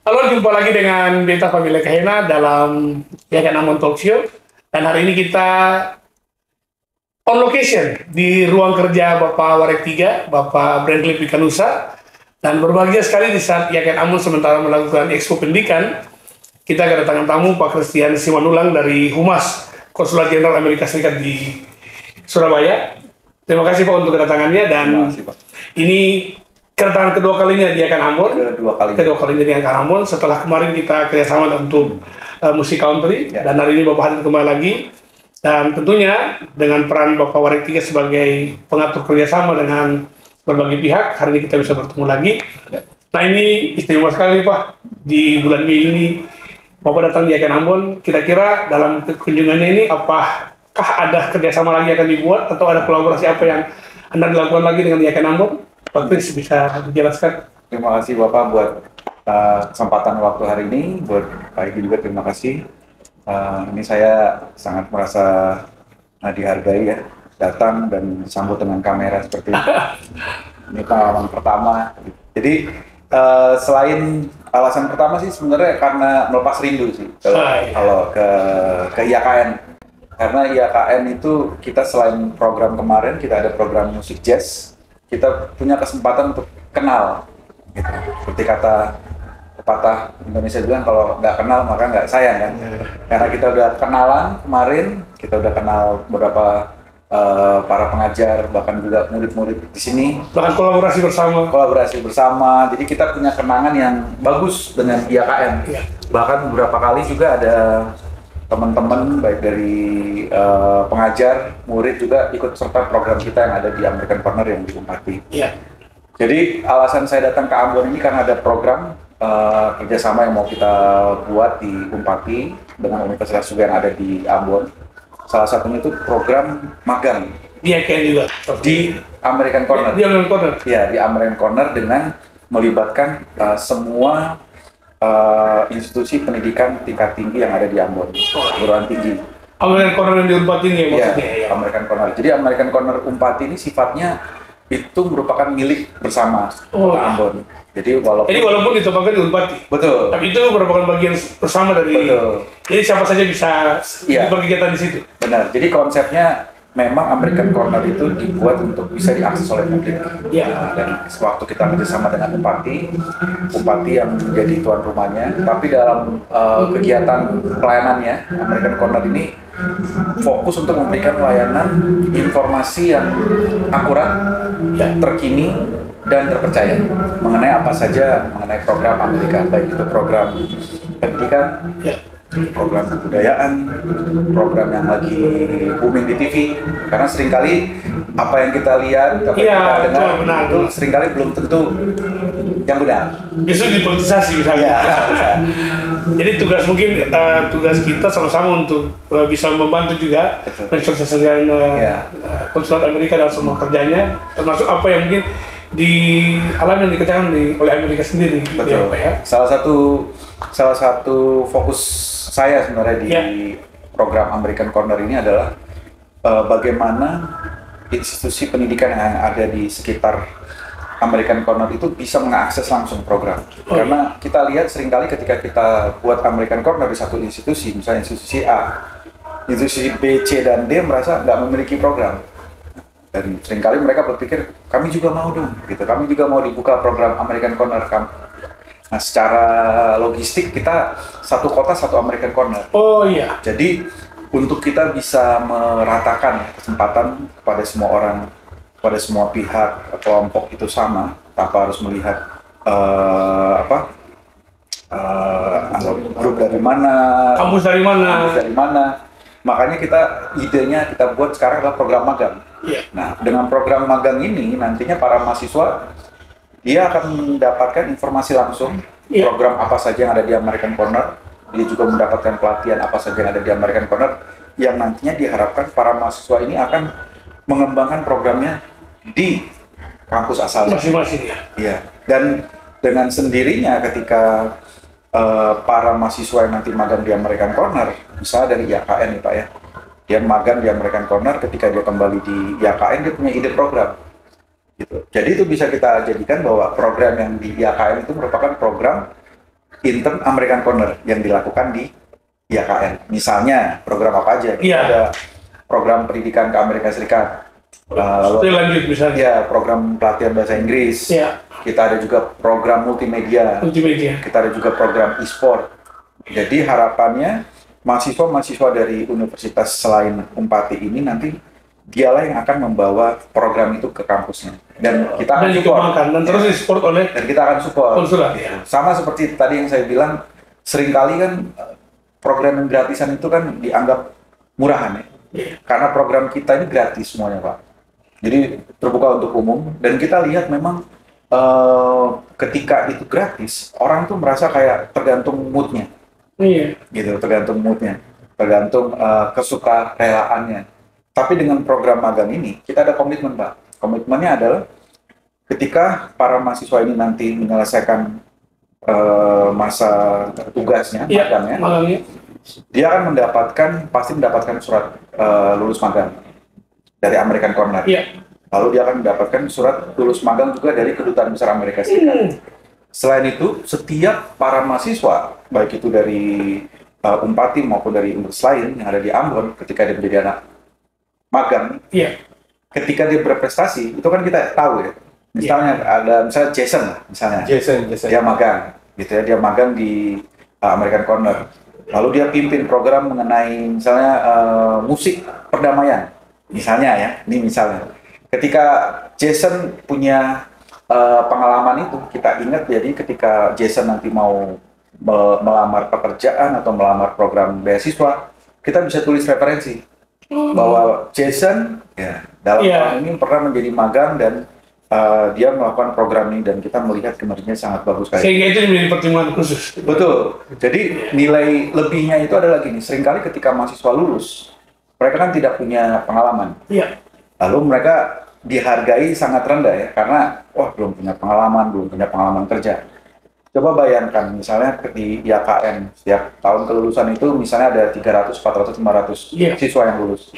Halo, jumpa lagi dengan Beta Familia Kahena dalam Yakan Amon Talk Show. Dan hari ini kita on location di ruang kerja Bapak Warek 3, Bapak Brandley Pikanusa. Dan berbahagia sekali di saat Yakan Amon sementara melakukan expo pendidikan, kita kedatangan tamu Pak Christian Simanulang dari Humas Konsulat Jenderal Amerika Serikat di Surabaya. Terima kasih Pak untuk kedatangannya, dan Terima kasih, Pak. ini kedatangan kedua kalinya di Yakan Ambon. Kedua kalinya di Yakan Ambon setelah kemarin kita kerjasama untuk musik country, dan hari ini Bapak hadir kembali lagi, dan tentunya dengan peran Bapak Warek 3 sebagai pengatur kerjasama dengan berbagai pihak, hari ini kita bisa bertemu lagi. Nah, ini istimewa sekali Pak, di bulan Mei ini Bapak datang di Yakan Ambon. Kira-kira dalam kunjungannya ini apakah ada kerjasama lagi akan dibuat atau ada kolaborasi apa yang Anda dilakukan lagi dengan Yakan Ambon? Pak Chris bisa dijelaskan? Terima kasih Bapak buat kesempatan waktu hari ini. Buat Pak Igi juga terima kasih. Ini saya sangat merasa dihargai ya, datang dan sambut dengan kamera seperti ini. Ini pengalaman pertama. Jadi selain alasan pertama sih sebenarnya karena melepas rindu sih kalau ke IAKN. Karena IAKN itu kita selain program kemarin, kita ada program musik jazz, kita punya kesempatan untuk kenal, gitu. Seperti kata pepatah Indonesia bilang, kalau nggak kenal maka nggak sayang kan. Karena kita udah kenalan kemarin, kita udah kenal beberapa para pengajar, bahkan juga murid-murid di sini. Bahkan kolaborasi bersama. Jadi kita punya kenangan yang bagus dengan IAKN. Bahkan beberapa kali juga ada teman-teman baik dari pengajar, murid juga ikut serta program kita yang ada di American Corner yang di Umpati. Jadi alasan saya datang ke Ambon ini karena ada program kerjasama yang mau kita buat di Umpati dengan universitas juga yang ada di Ambon. Salah satunya itu program magang. Di IAKN juga? Di American Corner. Di American Corner? Ya, di American Corner dengan melibatkan semua institusi pendidikan tingkat tinggi yang ada di Ambon, perguruan tinggi. American Corner yang di Umpati ini ya maksudnya? Ya, American Corner. Jadi American Corner Umpati ini sifatnya itu merupakan milik bersama Ambon. Jadi walaupun ditempatkan di Umpati. Betul. Tapi itu merupakan bagian bersama dari. Betul. Jadi siapa saja bisa berkegiatan di situ. Benar. Jadi konsepnya memang American Corner itu dibuat untuk bisa diakses oleh publik. Dan waktu kita kerjasama dengan Bupati yang menjadi tuan rumahnya, tapi dalam kegiatan pelayanannya, American Corner ini fokus untuk memberikan layanan informasi yang akurat, terkini, dan terpercaya mengenai apa saja mengenai program Amerika, baik itu program pendidikan, program kebudayaan, program yang lagi booming di TV. Karena seringkali apa yang kita lihat, apa yang kita dengar itu seringkali belum tentu yang benar. Justru dipolitisasi misalnya. Jadi tugas kita sama-sama untuk bisa membantu juga mensosialisasikan konsulat Amerika dalam semua kerjanya, termasuk apa yang mungkin yang dikerjakan oleh Amerika sendiri. Betul. Ya. Salah satu fokus saya sebenarnya di program American Corner ini adalah bagaimana institusi pendidikan yang ada di sekitar American Corner itu bisa mengakses langsung program. Karena kita lihat seringkali ketika kita buat American Corner di satu institusi, misalnya institusi A, institusi B, C, dan D merasa nggak memiliki program. Dan seringkali mereka berpikir, kami juga mau dong, gitu. Kami juga mau dibuka program American Corner. Nah, secara logistik kita satu kota satu American Corner. Jadi untuk kita bisa meratakan kesempatan kepada semua orang, kepada semua pihak, kelompok itu sama, tanpa harus melihat grup dari mana, kampus dari mana. Makanya idenya kita buat sekarang adalah program magang. Nah, dengan program magang ini nantinya para mahasiswa dia akan mendapatkan informasi langsung program apa saja yang ada di American Corner. Dia juga mendapatkan pelatihan apa saja yang ada di American Corner, yang nantinya diharapkan para mahasiswa ini akan mengembangkan programnya di kampus asalnya. Masing-masing. Dan dengan sendirinya ketika para mahasiswa yang nanti magang di American Corner, misalnya dari IAKN nih Pak ya, dia magang di American Corner, ketika dia kembali di IAKN dia punya ide program. Gitu. Jadi itu bisa kita jadikan bahwa program yang di IAKN itu merupakan program intern American Corner yang dilakukan di IAKN. Misalnya program apa aja? Kita ada program pendidikan ke Amerika Serikat. Lanjut misalnya. Ya, program pelatihan bahasa Inggris. Kita ada juga program multimedia. Kita ada juga program e-sport. Jadi harapannya mahasiswa-mahasiswa dari universitas selain Unpati ini nanti dialah yang akan membawa program itu ke kampusnya. Dan kita akan support. Dan terus disupport oleh. Dan kita akan support. Konsulat. Sama seperti tadi yang saya bilang, seringkali kan program yang gratisan itu kan dianggap murahan ya. Karena program kita ini gratis semuanya Pak. Jadi terbuka untuk umum dan kita lihat memang ketika itu gratis, orang tuh merasa kayak tergantung moodnya. Gitu, tergantung moodnya, tergantung kesukarelaannya. Tapi dengan program magang ini, kita ada komitmen Pak. Komitmennya adalah ketika para mahasiswa ini nanti menyelesaikan masa tugasnya, magangnya, dia akan pasti mendapatkan surat lulus magang dari American Corner. Lalu dia akan mendapatkan surat lulus magang juga dari Kedutaan Besar Amerika Serikat. Selain itu, setiap para mahasiswa, baik itu dari Unpati maupun dari universitas lain yang ada di Ambon, ketika dia menjadi anak magang, ketika dia berprestasi, itu kan kita tahu ya. Misalnya misalnya Jason, dia magang, gitu ya, dia magang di American Corner. Lalu dia pimpin program mengenai misalnya musik perdamaian, misalnya ya, ini misalnya. Ketika Jason punya pengalaman itu, kita ingat jadi ketika Jason nanti mau melamar pekerjaan atau melamar program beasiswa, kita bisa tulis referensi bahwa Jason dalam tahun ini pernah menjadi magang dan dia melakukan program ini dan kita melihat kinerjanya sangat bagus sekali. Sehingga itu menjadi pertimbangan khusus. Betul. Jadi nilai lebihnya itu adalah gini, seringkali ketika mahasiswa lulus, mereka kan tidak punya pengalaman. Lalu mereka dihargai sangat rendah ya, karena belum punya pengalaman kerja. Coba bayangkan misalnya di IAKN, setiap tahun kelulusan itu misalnya ada 300, 400, 500 siswa yang lulus.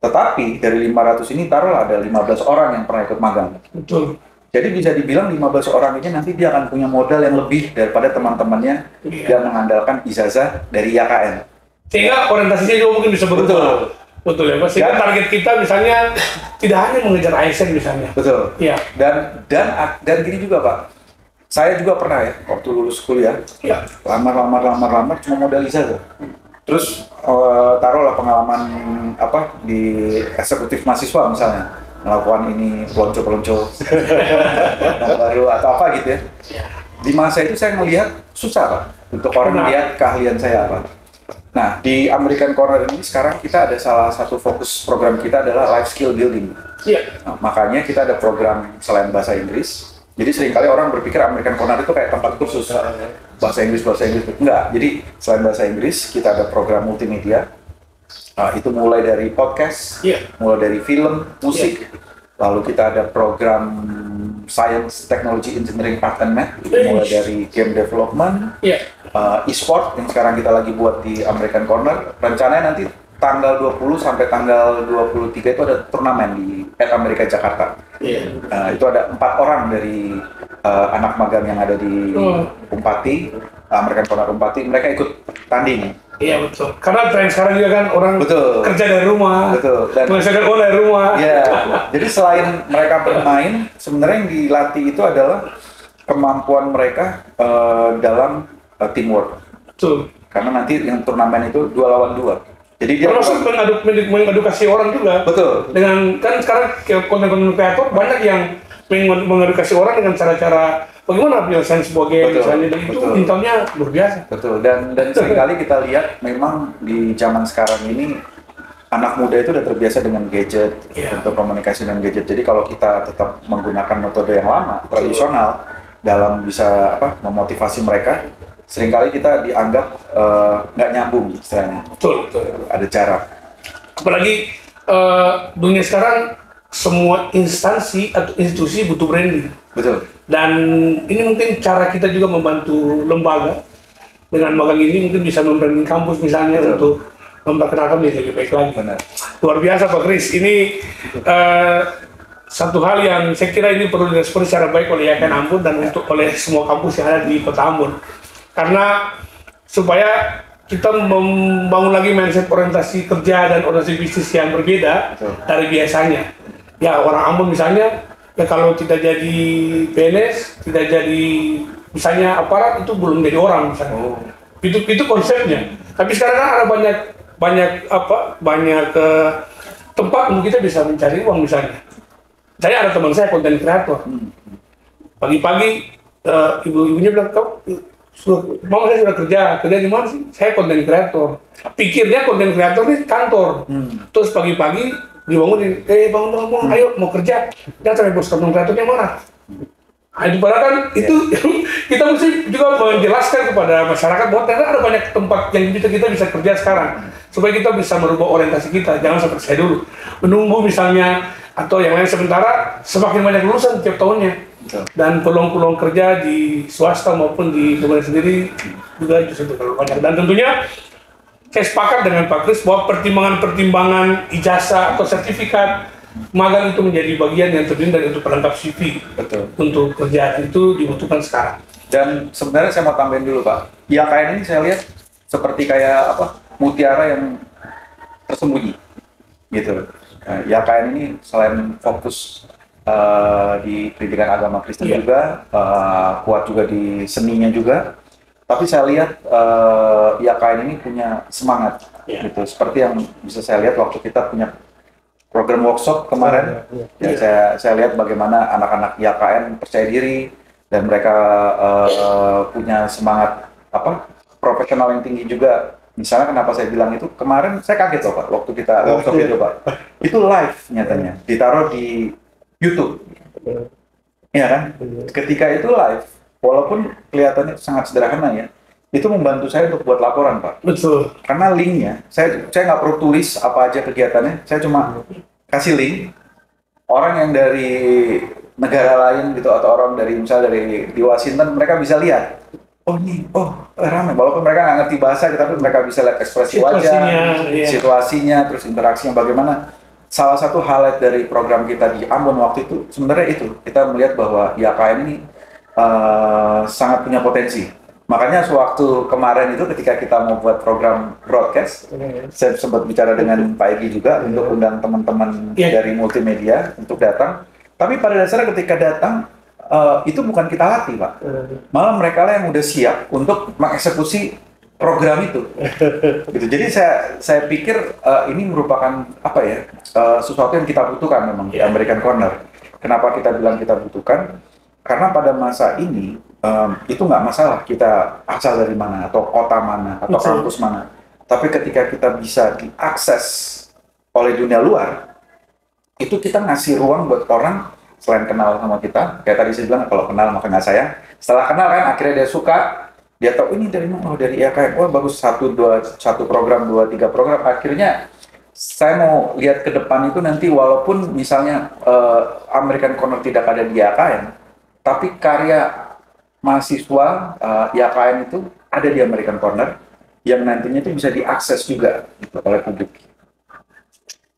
Tetapi dari 500 ini taruhlah ada 15 orang yang pernah ikut magang. Betul. Jadi bisa dibilang 15 orang ini nanti dia akan punya modal yang lebih daripada teman-temannya yang mengandalkan ijazah dari IAKN. Sehingga orientasinya juga mungkin bisa berubah. Betul ya Pak. Sehingga target kita misalnya tidak hanya mengejar ASN misalnya. Betul. Dan gini juga Pak. Saya juga pernah ya waktu lulus kuliah. Lamar cuma modal ijazah. Terus taruhlah pengalaman di eksekutif mahasiswa misalnya, melakukan ini pelonco baru atau apa gitu ya. Di masa itu saya melihat susah Pak untuk orang melihat keahlian saya apa. Nah di American Corner ini sekarang kita ada salah satu fokus program kita adalah life skill building. Nah, makanya kita ada program selain bahasa Inggris. Jadi seringkali orang berpikir American Corner itu kayak tempat kursus bahasa Inggris. Enggak. Jadi selain bahasa Inggris, kita ada program multimedia. Itu mulai dari podcast, mulai dari film, musik. Lalu kita ada program Science, Technology, Engineering, Art and Math. Itu mulai dari game development, e-sport yang sekarang kita lagi buat di American Corner. Rencananya nanti tanggal 20 sampai tanggal 23 itu ada turnamen di Amerika Jakarta. Itu ada 4 orang dari anak magang yang ada di Unpati, American Corner Unpati, mereka ikut tanding. Iya betul. Karena tren sekarang juga kan orang kerja dari rumah, mengerjakan uang dari rumah. Jadi selain mereka bermain, sebenarnya yang dilatih itu adalah kemampuan mereka dalam teamwork. Betul. Karena nanti yang turnamen itu 2 lawan 2. Jadi dia termasuk mengedukasi orang juga. Betul. Dengan kan sekarang konten-konten kreator banyak yang mengedukasi orang dengan cara-cara bagaimana penyelesaian sebuah game misalnya, dan itu intelnya luar biasa. Betul. Dan seringkali kita lihat memang di zaman sekarang ini anak muda itu udah terbiasa dengan gadget untuk komunikasi dengan gadget. Jadi kalau kita tetap menggunakan metode yang lama, tradisional dalam bisa memotivasi mereka, seringkali kita dianggap nggak nyambung istilahnya. Betul. Ada jarak. Apalagi dunia sekarang semua instansi atau institusi butuh branding. Betul. Dan ini mungkin cara kita juga membantu lembaga dengan magang ini mungkin bisa membranding kampus misalnya untuk memperkenalkan diri lebih baik lagi. Benar. Luar biasa Pak Kris. Ini satu hal yang saya kira ini perlu direspon secara baik oleh IAKN Ambon dan untuk oleh semua kampus yang ada di Kota Ambon. karena supaya kita membangun lagi mindset orientasi kerja dan orientasi bisnis yang berbeda dari biasanya. Ya orang Ambon misalnya, ya kalau tidak jadi PNS, tidak jadi misalnya aparat itu belum jadi orang misalnya. Itu konsepnya. Tapi sekarang kan ada banyak tempat untuk kita bisa mencari uang misalnya. Saya ada teman saya konten kreator. Pagi-pagi ibu-ibunya bilang, Mama saya sudah kerja di mana sih? Saya konten kreator. Pikirnya konten kreator ini kantor. Terus pagi-pagi dibangunin, bangun, ayo mau kerja. Dan sampai bos konten kreatornya marah. Nah, itu padahal kan itu kita mesti juga menjelaskan kepada masyarakat bahwa ternyata ada banyak tempat yang kita bisa kerja sekarang. Supaya kita bisa merubah orientasi kita. Jangan seperti saya dulu. Menunggu misalnya, atau yang lain sementara, semakin banyak lulusan tiap tahunnya. Dan peluang-peluang kerja di swasta maupun di pemerintah sendiri juga justru terlalu banyak. Dan tentunya saya sepakat dengan Pak Kris bahwa pertimbangan ijazah atau sertifikat magang itu menjadi bagian yang terdiri untuk pelengkap CV. Betul. Untuk kerja itu dibutuhkan sekarang. Dan sebenarnya saya mau tambahin dulu Pak, IAKN ini saya lihat seperti kayak mutiara yang tersembunyi gitu. Nah, IAKN ini selain fokus di pendidikan agama Kristen juga, kuat juga di seninya juga. Tapi saya lihat IAKN ini punya semangat, gitu. Seperti yang bisa saya lihat waktu kita punya program workshop kemarin, saya lihat bagaimana anak-anak IAKN percaya diri dan mereka punya semangat profesional yang tinggi juga. Misalnya kenapa saya bilang itu, kemarin saya kaget loh Pak, waktu kita workshop itu Pak, itu live nyatanya, ditaruh di YouTube, ya kan? Ketika itu live, walaupun kelihatannya sangat sederhana ya, itu membantu saya untuk buat laporan Pak. Betul. Karena linknya, saya nggak perlu tulis apa aja kegiatannya, saya cuma kasih link. Orang yang dari negara lain gitu atau orang dari misalnya dari di Washington, mereka bisa lihat. Ramai. Walaupun mereka nggak ngerti bahasa, tapi mereka bisa lihat ekspresi wajah, situasinya, terus interaksinya bagaimana. Salah satu highlight dari program kita di Ambon waktu itu sebenarnya itu kita melihat bahwa IAKN ini sangat punya potensi. Makanya sewaktu kemarin itu ketika kita mau buat program broadcast, saya sempat bicara dengan Pak Egy juga untuk undang teman-teman dari multimedia untuk datang. Tapi pada dasarnya ketika datang itu bukan kita latih Pak, malah mereka lah yang udah siap untuk mengeksekusi program itu. Gitu. Jadi saya pikir ini merupakan sesuatu yang kita butuhkan memang di American Corner. Kenapa kita bilang kita butuhkan? Karena pada masa ini itu nggak masalah kita asal dari mana atau kota mana atau kampus mana. Tapi ketika kita bisa diakses oleh dunia luar, itu kita ngasih ruang buat orang selain kenal sama kita. Kayak tadi saya bilang kalau kenal maka nggak sayang. Setelah kenal kan akhirnya dia suka. Dia tahu ini dari mana, dari IAKN, bagus, satu program, 2-3 program. Akhirnya saya mau lihat ke depan itu nanti walaupun misalnya American Corner tidak ada di IAKN, tapi karya mahasiswa IAKN itu ada di American Corner yang nantinya itu bisa diakses juga gitu, oleh publik.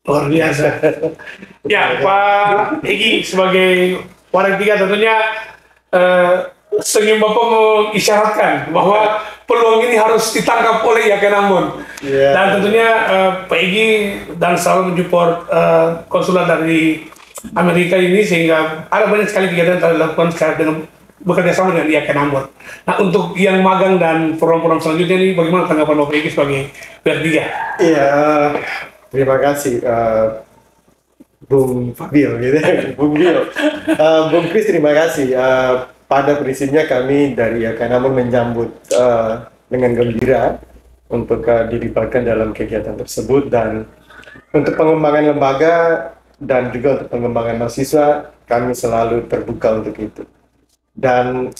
Luar biasa. Ya Pak Egy sebagai Waring 3 tentunya sengim Bapak mengisyaratkan bahwa peluang ini harus ditangkap oleh IAKN Ambon. Dan tentunya Pak Egy dan selalu mensupport konsulat dari Amerika ini sehingga ada banyak sekali kegiatan yang dilakukan dengan bekerja sama dengan IAKN Ambon. Nah untuk yang magang dan program-program selanjutnya ini bagaimana tanggapan Bapak Egy sebagai PR3? Iya, terima kasih Bung Fabio gitu ya, Bung Bio. Bung Kris terima kasih. Pada prinsipnya kami dari IAKN Ambon menyambut dengan gembira untuk dilibatkan dalam kegiatan tersebut, dan untuk pengembangan lembaga dan juga untuk pengembangan mahasiswa kami selalu terbuka untuk itu. Dan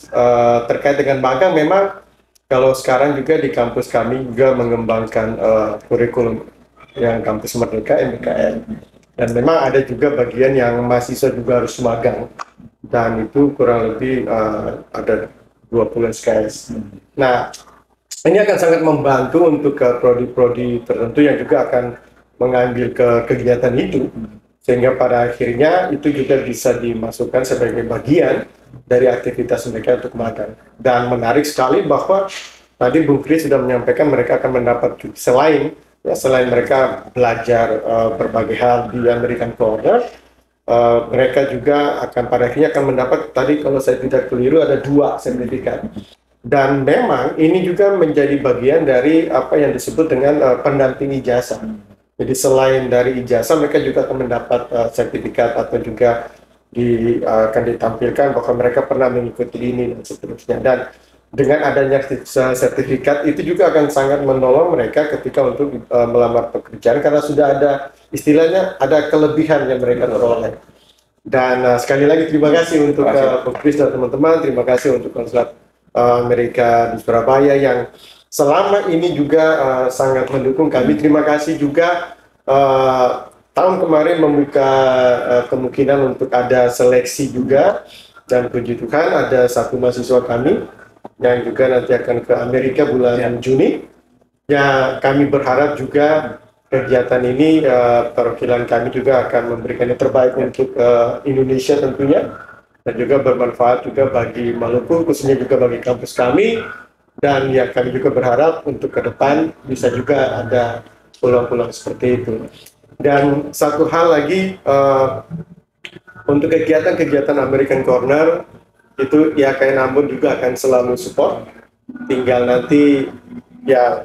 terkait dengan magang, memang kalau sekarang juga di kampus kami juga mengembangkan kurikulum yang kampus Merdeka MBKM, dan memang ada juga bagian yang mahasiswa juga harus magang. Dan itu kurang lebih ada 20 SKS. Nah, ini akan sangat membantu untuk prodi-prodi tertentu yang juga akan mengambil ke kegiatan itu, sehingga pada akhirnya itu juga bisa dimasukkan sebagai bagian dari aktivitas mereka untuk magang. Dan menarik sekali bahwa tadi Bung Kris sudah menyampaikan mereka akan mendapat selain mereka belajar berbagai hal di American Corner, mereka juga akan pada akhirnya akan mendapat, tadi kalau saya tidak keliru, ada 2 sertifikat. Dan memang ini juga menjadi bagian dari apa yang disebut dengan pendamping ijazah. Jadi selain dari ijazah, mereka juga akan mendapat sertifikat atau juga akan ditampilkan bahwa mereka pernah mengikuti ini dan seterusnya. Dan dengan adanya sertifikat itu juga akan sangat menolong mereka ketika untuk melamar pekerjaan, karena sudah ada istilahnya ada kelebihan yang mereka peroleh. Dan sekali lagi terima kasih untuk Bung Kris dan teman-teman, terima kasih untuk Konsulat Amerika di Surabaya yang selama ini juga sangat mendukung kami. Terima kasih juga tahun kemarin membuka kemungkinan untuk ada seleksi juga, dan puji Tuhan ada 1 mahasiswa kami yang juga nanti akan ke Amerika bulan Juni. Ya, kami berharap juga kegiatan ini perwakilan kami juga akan memberikan yang terbaik untuk Indonesia tentunya, dan juga bermanfaat juga bagi Maluku, khususnya juga bagi kampus kami. Dan ya, kami juga berharap untuk ke depan bisa juga ada peluang-peluang seperti itu. Dan satu hal lagi, untuk kegiatan-kegiatan American Corner itu ya kayak Ambon juga akan selalu support. Tinggal nanti ya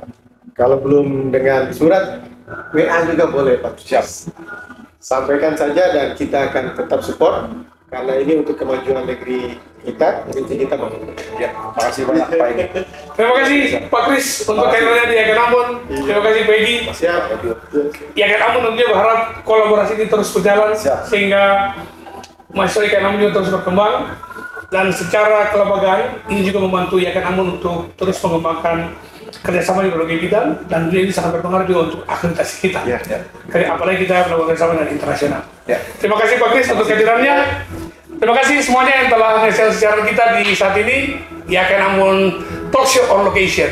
kalau belum dengan surat, WA juga boleh Pak. Siap. Sampaikan saja dan kita akan tetap support, karena ini untuk kemajuan negeri kita, kita mau. Ya, makasih banyak Pak Egi. Terima kasih Pak Kris untuk kehadirannya di Yayasan Ambon. Terima kasih Peggy. Siap. Yayasan Ambon tentunya berharap kolaborasi ini terus berjalan sehingga mahasiswa Yayasan Ambon juga terus berkembang, dan secara kelembagaan ini juga membantu Yayasan Ambon untuk terus mengembangkan kerjasama di berbagai bidang, dan ini sangat berpengaruh juga untuk akreditasi kita. Apalagi kita melakukan kerjasama dengan internasional. Terima kasih Pak Kris untuk kehadirannya. Terima kasih semuanya yang telah menyaksikan siaran kita di saat ini di Yayasan Ambon Talk Show on Location.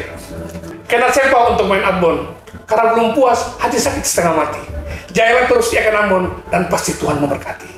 Karena siapa untuk main Ambon? Karena belum puas, hati sakit setengah mati. Jayalah terus di Yayasan Ambon dan pasti Tuhan memberkati.